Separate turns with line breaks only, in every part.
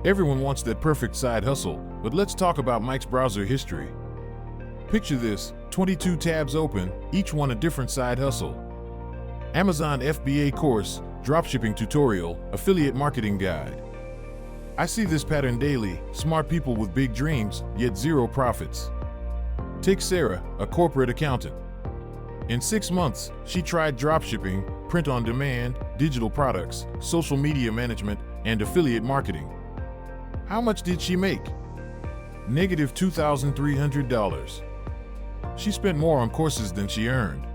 Everyone wants that perfect side hustle, but let's talk about Mike's browser history. Picture this, 22 tabs open, each one a different side hustle. Amazon FBA course, dropshipping tutorial, affiliate marketing guide. I see this pattern daily, smart people with big dreams, yet zero profits. Take Sarah, a corporate accountant. In 6 months, she tried dropshipping, print on demand, digital products, social media management, and affiliate marketing. How much did she make? Negative $2,300. She spent more on courses than she earned.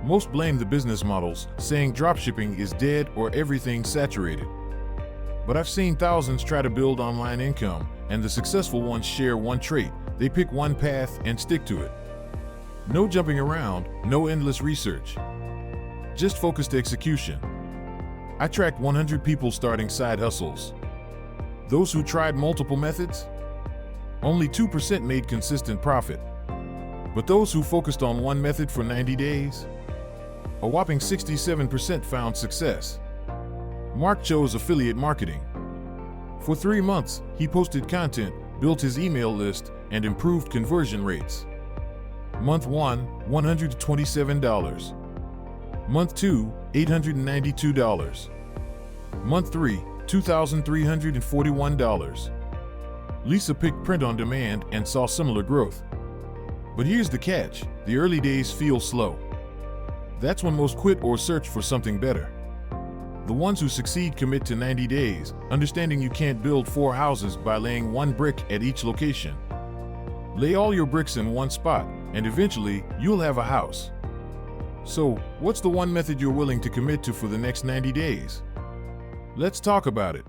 Most blame the business models, saying dropshipping is dead or everything's saturated. But I've seen thousands try to build online income, and the successful ones share one trait: they pick one path and stick to it. No jumping around, no endless research. Just focused execution. I tracked 100 people starting side hustles. Those who tried multiple methods? Only 2% made consistent profit. But those who focused on one method for 90 days? A whopping 67% found success. Mark chose affiliate marketing. For 3 months, he posted content, built his email list, and improved conversion rates. Month 1, $127. Month 2, $892. Month 3, $2,341. Lisa picked print on demand and saw similar growth. But here's the catch: the early days feel slow. That's when most quit or search for something better. The ones who succeed commit to 90 days, understanding you can't build 4 houses by laying 1 brick at each location. Lay all your bricks in one spot, and eventually you'll have a house. So, what's the one method you're willing to commit to for the next 90 days? Let's talk about it.